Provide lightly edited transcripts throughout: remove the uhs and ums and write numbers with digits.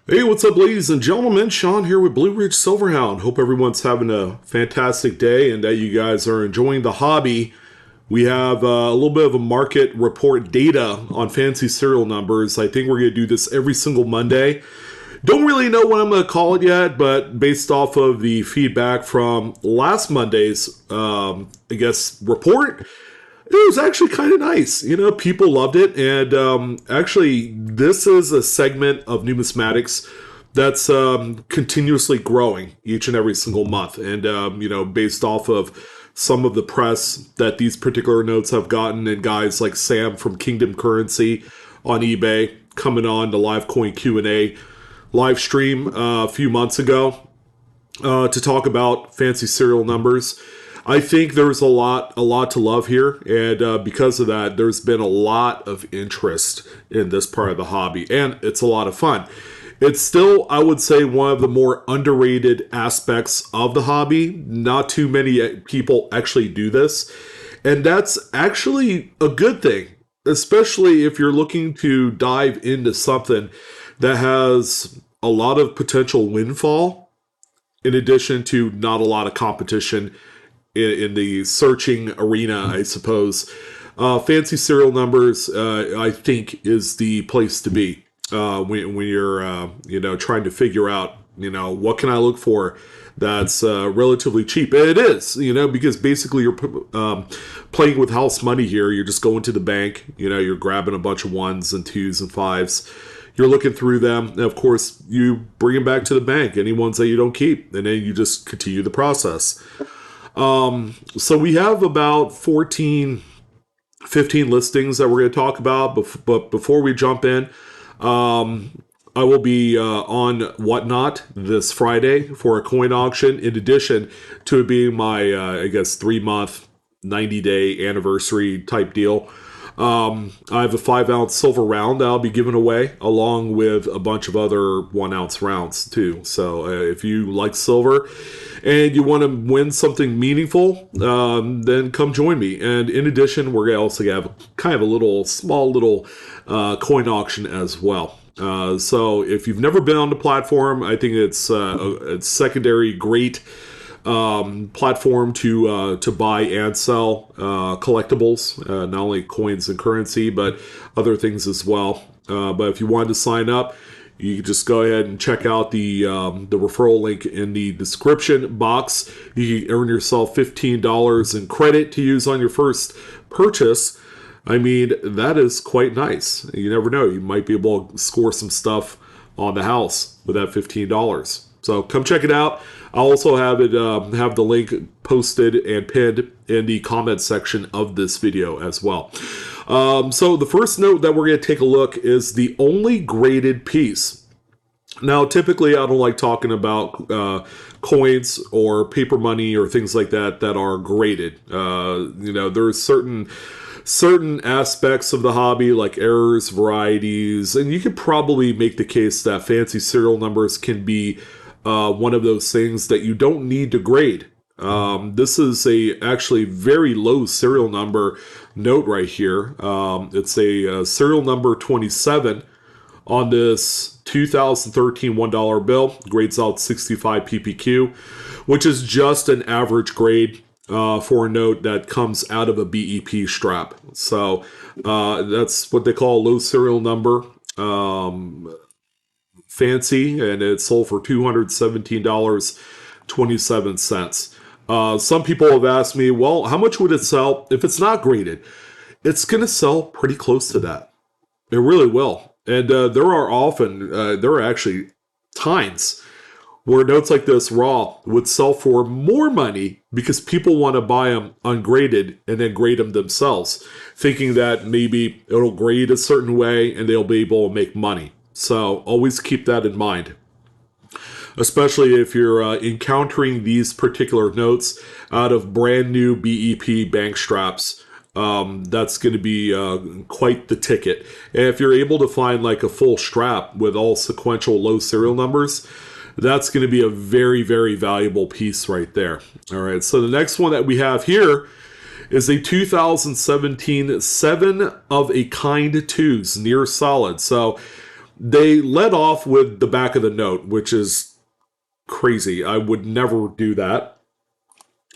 Hey, what's up, ladies and gentlemen? Sean here with Blue Ridge Silverhound. Hope everyone's having a fantastic day and that you guys are enjoying the hobby. We have a little bit of a market report data on fancy serial numbers. I think we're going to do this every single Monday. Don't really know what I'm going to call it yet, but based off of the feedback from last Monday's, report, it was actually kind of nice. You know, people loved it. And actually, this is a segment of numismatics that's continuously growing each and every single month. And, based off of some of the press that these particular notes have gotten, and guys like Sam from Kingdom Currency on eBay coming on the live coin Q&A live stream a few months ago to talk about fancy serial numbers. I think there's a lot to love here, and because of that, there's been a lot of interest in this part of the hobby, and it's a lot of fun. It's still, I would say, one of the more underrated aspects of the hobby. Not too many people actually do this, and that's actually a good thing, especially if you're looking to dive into something that has a lot of potential windfall, in addition to not a lot of competition in the searching arena, I suppose. Fancy serial numbers, I think, is the place to be when you're, trying to figure out, what can I look for that's relatively cheap. And it is, because basically you're playing with house money here. You're just going to the bank, you're grabbing a bunch of ones and twos and fives. You're looking through them, and of course, you bring them back to the bank, any ones that you don't keep, and then you just continue the process. So we have about 14, 15 listings that we're going to talk about. But before we jump in, I will be on Whatnot this Friday for a coin auction, in addition to it being my, 3-month, 90-day anniversary type deal. I have a 5-ounce silver round that I'll be giving away, along with a bunch of other 1-ounce rounds too. So if you like silver and you want to win something meaningful, then come join me. And in addition, we're going to also have kind of a small little coin auction as well. So if you've never been on the platform, I think it's a secondary great platform to buy and sell collectibles, not only coins and currency, but other things as well. But if you wanted to sign up, you can just go ahead and check out the referral link in the description box. You can earn yourself $15 in credit to use on your first purchase. I mean, that is quite nice. You never know. You might be able to score some stuff on the house with that $15. So come check it out. I'll also have the link posted and pinned in the comment section of this video as well. So the first note that we're going to take a look is the only graded piece. Now, typically, I don't like talking about coins or paper money or things like that are graded. There's certain aspects of the hobby, like errors, varieties, and you could probably make the case that fancy serial numbers can be one of those things that you don't need to grade. This is a actually very low serial number note right here. It's a serial number 27 on this 2013 $1 bill. Grades out 65 ppq, which is just an average grade for a note that comes out of a BEP strap. So that's what they call a low serial number. Fancy, and it sold for $217.27. Some people have asked me, well, how much would it sell if it's not graded? It's going to sell pretty close to that. It really will. And there are actually times where notes like this raw would sell for more money because people want to buy them ungraded and then grade them themselves, thinking that maybe it'll grade a certain way and they'll be able to make money. So always keep that in mind, especially if you're encountering these particular notes out of brand new BEP bank straps. That's going to be quite the ticket. And if you're able to find like a full strap with all sequential low serial numbers, that's going to be a very, very valuable piece right there. All right, so the next one that we have here is a 2017 7 of a kind twos, near solid. So They led off with the back of the note, which is crazy. I would never do that.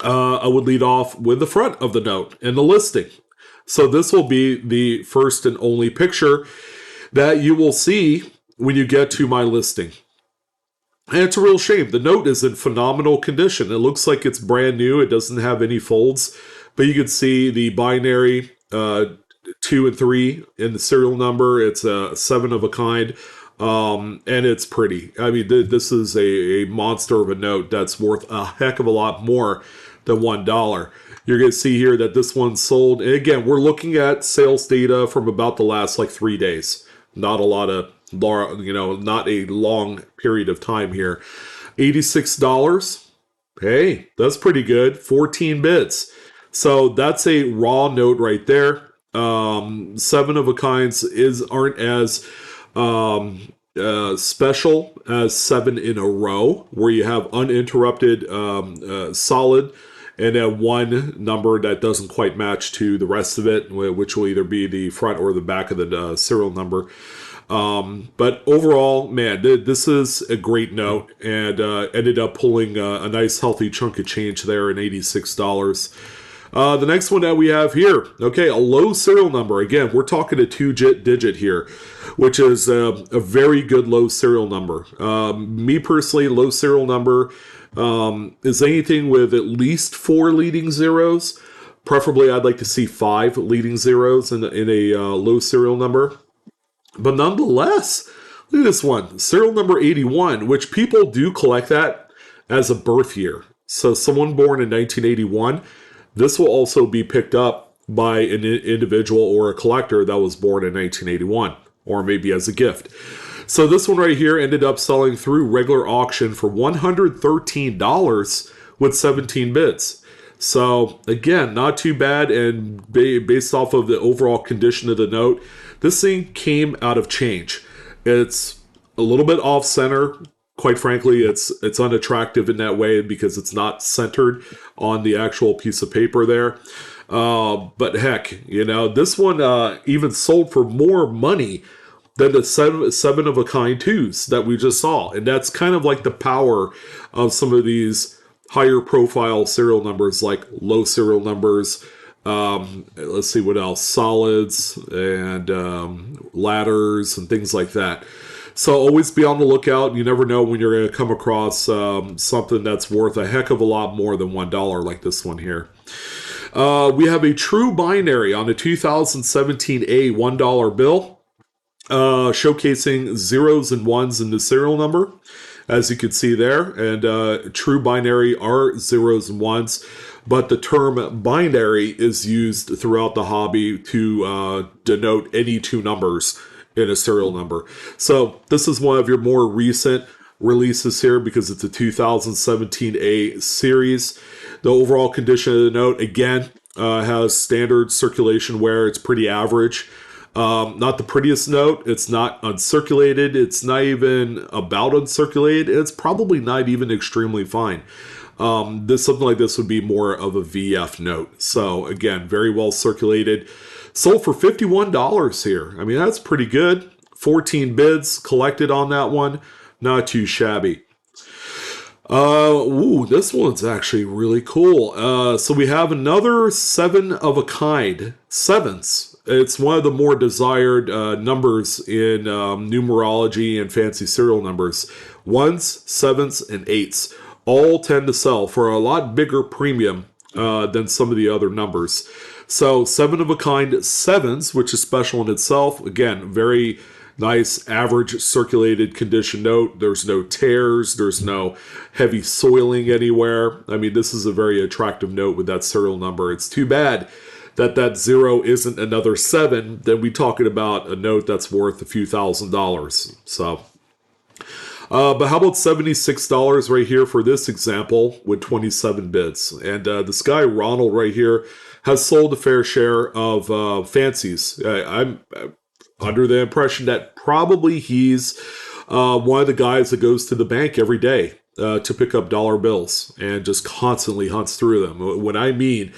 I would lead off with the front of the note and the listing. So this will be the first and only picture that you will see when you get to my listing. And it's a real shame. The note is in phenomenal condition. It looks like it's brand new. It doesn't have any folds, but you can see the binary 2 and 3 in the serial number. It's a 7 of a kind, and it's pretty. I mean, this is a monster of a note that's worth a heck of a lot more than $1. You're going to see here that this one sold. And again, we're looking at sales data from about the last like 3 days. Not a lot of, not a long period of time here. $86. Hey, that's pretty good. 14 bits. So that's a raw note right there. 7 of a kinds aren't as special as 7 in a row, where you have uninterrupted solid, and then one number that doesn't quite match to the rest of it, which will either be the front or the back of the serial number. But overall, man, this is a great note, and ended up pulling a nice healthy chunk of change there in $86. The next one that we have here, okay, a low serial number. Again, we're talking a 2-digit here, which is a very good low serial number. Me personally, low serial number is anything with at least 4 leading zeros. Preferably, I'd like to see 5 leading zeros in a low serial number. But nonetheless, look at this one, serial number 81, which people do collect that as a birth year. So someone born in 1981, this will also be picked up by an individual or a collector that was born in 1981, or maybe as a gift. So this one right here ended up selling through regular auction for $113 with 17 bits. So again, not too bad, and based off of the overall condition of the note, this thing came out of change. It's a little bit off center. Quite frankly, it's unattractive in that way because it's not centered on the actual piece of paper there. But heck, this one even sold for more money than the seven of a kind twos that we just saw. And that's kind of like the power of some of these higher profile serial numbers, like low serial numbers. Let's see what else, solids and ladders and things like that. So always be on the lookout. You never know when you're going to come across something that's worth a heck of a lot more than $1, like this one here. We have a true binary on a 2017 $1 bill, showcasing zeros and ones in the serial number, as you can see there. And true binary are zeros and ones, but the term binary is used throughout the hobby to denote any two numbers in a serial number. So this is one of your more recent releases here because it's a 2017 A series. The overall condition of the note, again, has standard circulation wear. It's pretty average. Not the prettiest note. It's not uncirculated. It's not even about uncirculated. It's probably not even extremely fine. Something like this would be more of a VF note. So again, very well circulated. Sold for $51 here. I mean, that's pretty good. 14 bids collected on that one. Not too shabby. This one's actually really cool. So we have another 7 of a kind. Sevens. It's one of the more desired numbers in numerology and fancy serial numbers. 1s, 7s, and 8s all tend to sell for a lot bigger premium than some of the other numbers. So 7 of a kind 7s, which is special in itself. Again, very nice, average circulated condition note. There's no tears. There's no heavy soiling anywhere. I mean, this is a very attractive note with that serial number. It's too bad that 0 isn't another 7. Then we're talking about a note that's worth a few $1,000s. So, but how about $76 right here for this example with 27 bits? And this guy, Ronald, right here, has sold a fair share of fancies. I'm under the impression that probably he's one of the guys that goes to the bank every day to pick up dollar bills and just constantly hunts through them. When I mean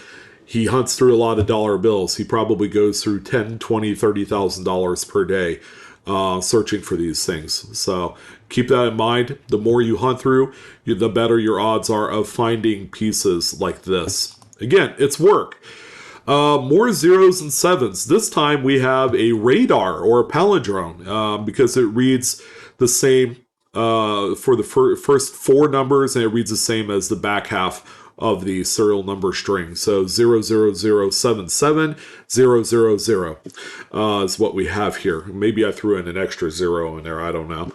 he hunts through a lot of dollar bills, he probably goes through $10,000, $20,000, $30,000 per day searching for these things. So keep that in mind. The more you hunt through, the better your odds are of finding pieces like this. Again, it's work. More zeros and sevens. This time we have a radar or a palindrome because it reads the same for the first four numbers, and it reads the same as the back half of the serial number string. So 00077 000 is what we have here. Maybe I threw in an extra zero in there. I don't know.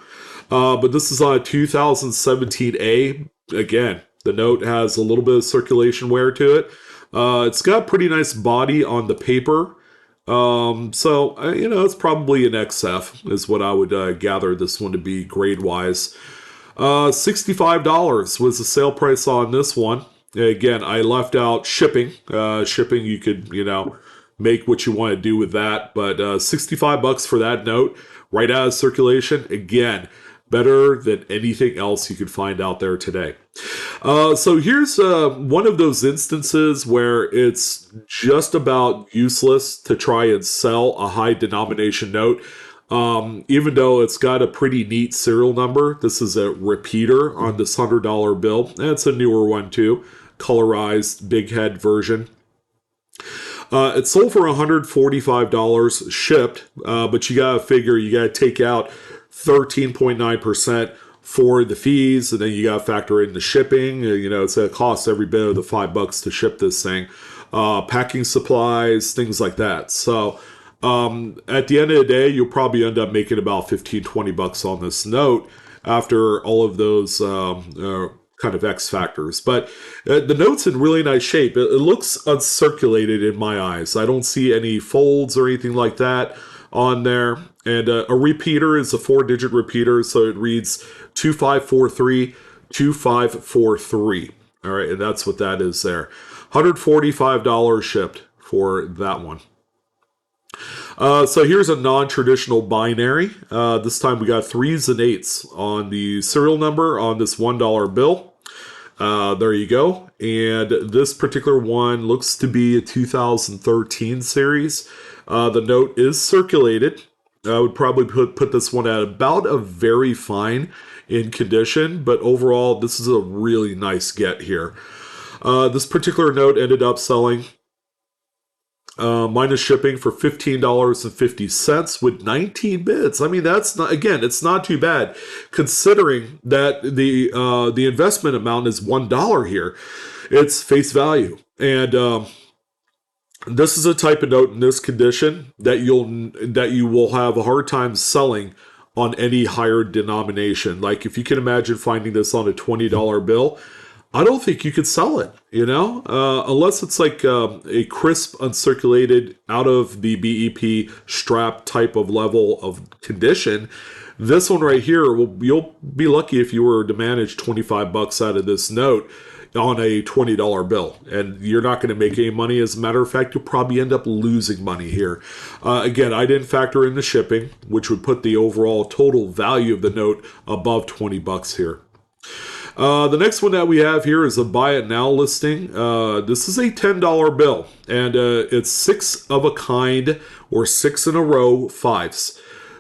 But this is on a 2017A. Again, the note has a little bit of circulation wear to it. It's got a pretty nice body on the paper. So, it's probably an XF is what I would gather this one to be grade-wise. $65 was the sale price on this one. Again, I left out shipping. Shipping, you could, make what you want to do with that. But $65 for that note, right out of circulation. Again, better than anything else you could find out there today. So here's one of those instances where it's just about useless to try and sell a high denomination note. Even though it's got a pretty neat serial number. This is a repeater on this $100 bill. And it's a newer one too. Colorized big head version. It sold for $145 shipped, but you gotta figure you gotta take out 13.9% for the fees, and then you gotta factor in the shipping. It's gonna cost every bit of the $5 to ship this thing. Packing supplies, things like that. So at the end of the day, you'll probably end up making about $15-20 on this note after all of those kind of X factors. But the note's in really nice shape. It looks uncirculated in my eyes. I don't see any folds or anything like that on there. And a repeater is a 4-digit repeater, so it reads 2543 2543. All right, and that's what that is there. $145 shipped for that one. So here's a non-traditional binary. This time we got 3s and 8s on the serial number on this $1 bill. There you go. And this particular one looks to be a 2013 series. The note is circulated. I would probably put this one at about a very fine in condition, but overall this is a really nice get here. This particular note ended up selling minus shipping for $15.50 with 19 bits. I mean, that's not, again, it's not too bad considering that the investment amount is $1 here. It's face value. And this is a type of note in this condition that you will have a hard time selling on any higher denomination. Like if you can imagine finding this on a $20 bill, I don't think you could sell it, unless it's like a crisp, uncirculated, out of the BEP strap type of level of condition. This one right here, you'll be lucky if you were to manage $25 out of this note on a $20 bill, and you're not going to make any money. As a matter of fact, you'll probably end up losing money here. Again, I didn't factor in the shipping, which would put the overall total value of the note above $20 here. The next one that we have here is a buy it now listing. This is a $10 bill, and it's 6 of a kind or 6 in a row 5s.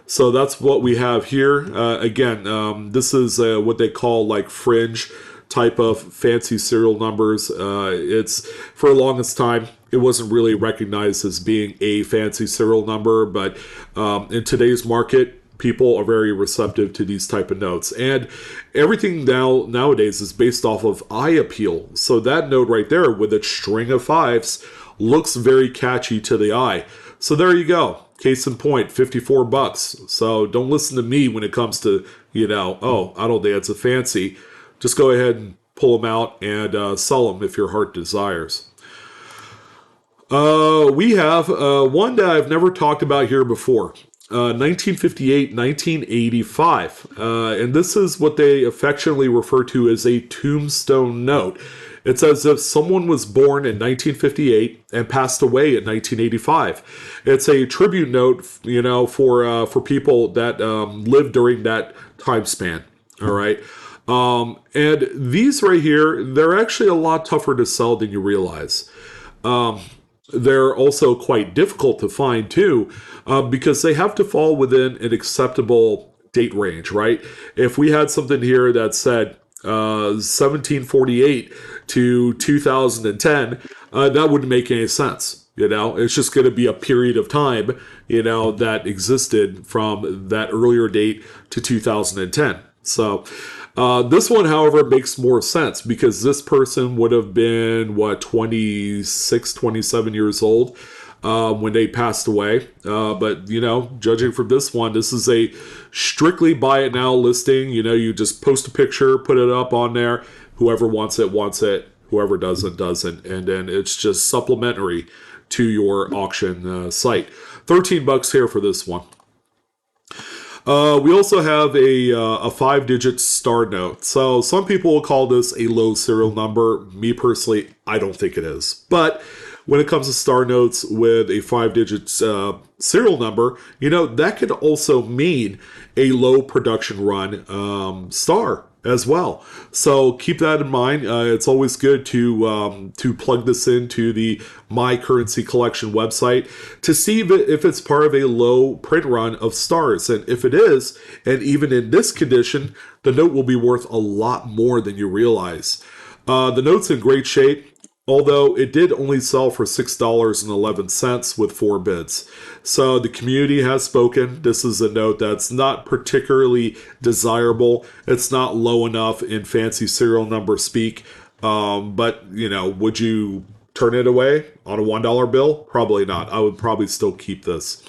So that's what we have here. Again, this is what they call like fringe type of fancy serial numbers. It's for the longest time, it wasn't really recognized as being a fancy serial number, but in today's market, people are very receptive to these type of notes. And everything nowadays is based off of eye appeal. So that note right there with its string of 5s looks very catchy to the eye. So there you go. Case in point, $54. So don't listen to me when it comes to, oh, I don't think it's a fancy. Just go ahead and pull them out and sell them if your heart desires. We have one that I've never talked about here before. 1958, 1985. And this is what they affectionately refer to as a tombstone note. It's as if someone was born in 1958 and passed away in 1985. It's a tribute note, for people that lived during that time span. All right. And these right here, they're actually a lot tougher to sell than you realize. they're also quite difficult to find too, because they have to fall within an acceptable date range, right? If we had something here that said 1748 to 2010, that wouldn't make any sense. It's just going to be a period of time, that existed from that earlier date to 2010. So this one, however, makes more sense because this person would have been, 26, 27 years old when they passed away. But, judging from this one, this is a strictly buy it now listing. You just post a picture, put it up on there. Whoever wants it, wants it. Whoever doesn't, doesn't. And then it's just supplementary to your auction site. $13 here for this one. We also have a 5-digit star note. So some people will call this a low serial number. Me personally, I don't think it is. But when it comes to star notes with a 5-digit serial number, that could also mean a low production run star as well. So keep that in mind. It's always good to plug this into the My Currency Collection website to see if it's part of a low print run of stars. And if it is, and even in this condition, the note will be worth a lot more than you realize. The note's in great shape, although it did only sell for $6.11 with 4 bids. So the community has spoken. This is a note that's not particularly desirable. It's not low enough in fancy serial number speak. But, would you turn it away on a $1 bill? Probably not. I would probably still keep this.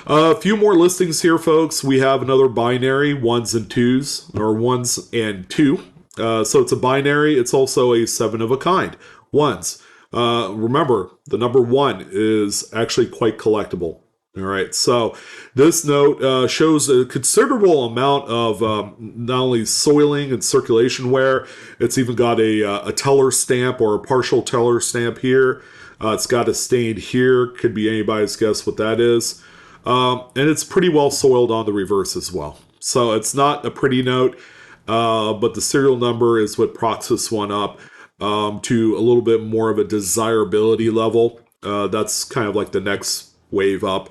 A few more listings here, folks. We have another binary, 1s and 2s, or 1s and 2. So it's a binary. It's also a 7 of a kind. 1s. Remember, the number 1 is actually quite collectible. All right. So this note shows a considerable amount of not only soiling and circulation wear. It's even got a teller stamp or a partial teller stamp here. It's got a stain here. Could be anybody's guess what that is. And it's pretty well soiled on the reverse as well. So it's not a pretty note. But the serial number is what props this one up to a little bit more of a desirability level. That's kind of like the next wave up.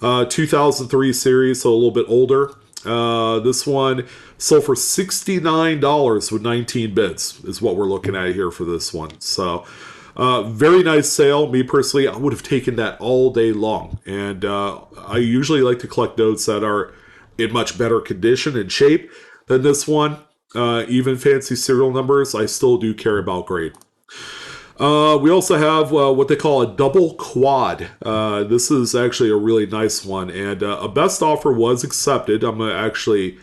2003 series, so a little bit older. This one sold for $69 with 19 bids is what we're looking at here for this one. So very nice sale. Me personally, I would have taken that all day long. And I usually like to collect notes that are in much better condition and shape than this one. Even fancy serial numbers, I still do care about grade. We also have what they call a double quad. This is actually a really nice one, and a best offer was accepted. I'm going to actually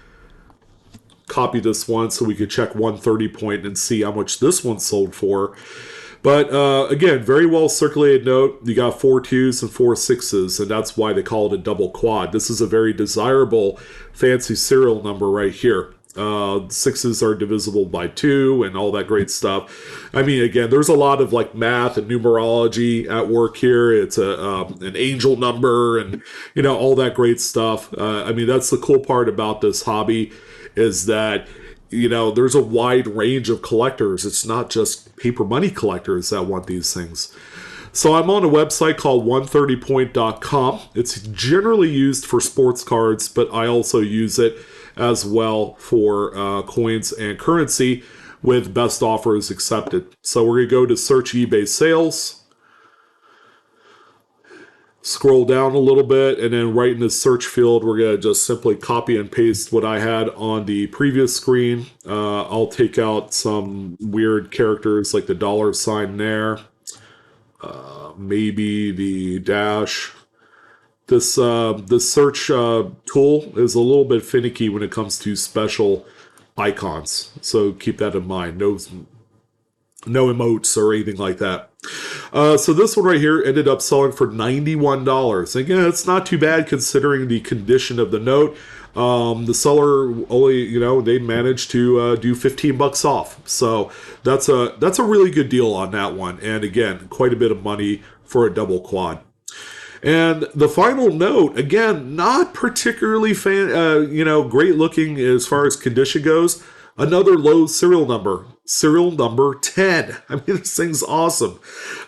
copy this one so we could check 130 point and see how much this one sold for. But again, very well circulated note. You got 4 2s and 4 6s, and that's why they call it a double quad. This is a very desirable fancy serial number right here. 6s are divisible by 2 and all that great stuff. I mean, again, there's a lot of like math and numerology at work here. It's an angel number and, all that great stuff. I mean, that's the cool part about this hobby is that, there's a wide range of collectors. It's not just paper money collectors that want these things. So I'm on a website called 130point.com. It's generally used for sports cards, but I also use it as well for coins and currency with best offers accepted. So we're going to go to search eBay sales, scroll down a little bit, and then right in the search field, we're going to just simply copy and paste what I had on the previous screen. I'll take out some weird characters like the $sign there, maybe the dash. This search tool is a little bit finicky when it comes to special icons, so keep that in mind. No emotes or anything like that. So this one right here ended up selling for $91. Again, it's not too bad considering the condition of the note. The seller only, they managed to do $15 off. So that's a really good deal on that one. And again, quite a bit of money for a double quad. And the final note, again, not particularly great looking as far as condition goes, Another low serial number 10. I mean, this thing's awesome.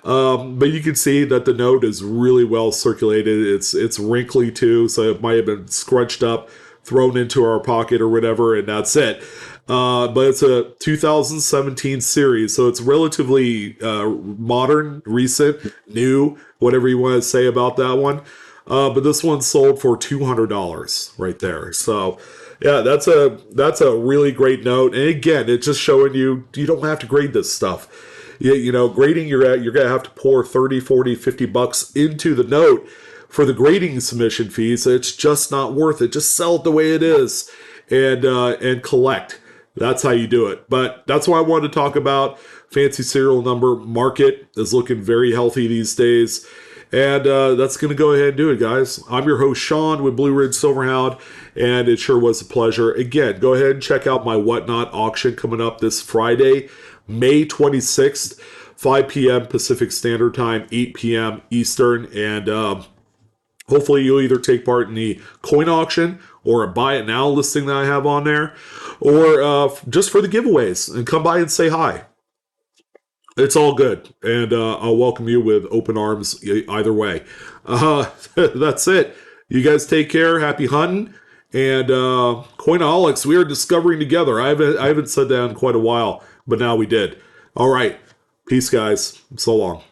But you can see that the note is really well circulated. It's wrinkly too, so it might have been scrunched up, thrown into our pocket or whatever, and that's it. But it's a 2017 series, so it's relatively modern, recent, new, whatever you want to say about that one. But this one sold for $200 right there. So yeah, that's a really great note. And again, it's just showing you don't have to grade this stuff. Grading, you're gonna have to pour 30, 40, 50 bucks into the note for the grading submission fees. It's just not worth it. Just sell it the way it is and collect. That's how you do it. But that's what I wanted to talk about. Fancy serial number market is looking very healthy these days. And that's going to go ahead and do it, guys. I'm your host, Sean, with Blue Ridge Silverhound, and it sure was a pleasure. Again, go ahead and check out my Whatnot auction coming up this Friday, May 26th, 5 p.m. Pacific Standard Time, 8 p.m. Eastern. And hopefully you'll either take part in the coin auction or a buy it now listing that I have on there, or just for the giveaways, and come by and say hi. It's all good, and I'll welcome you with open arms either way. That's it. You guys take care. Happy hunting, and Coinaholics, we are discovering together. I haven't said that in quite a while, but now we did. All right. Peace, guys. So long.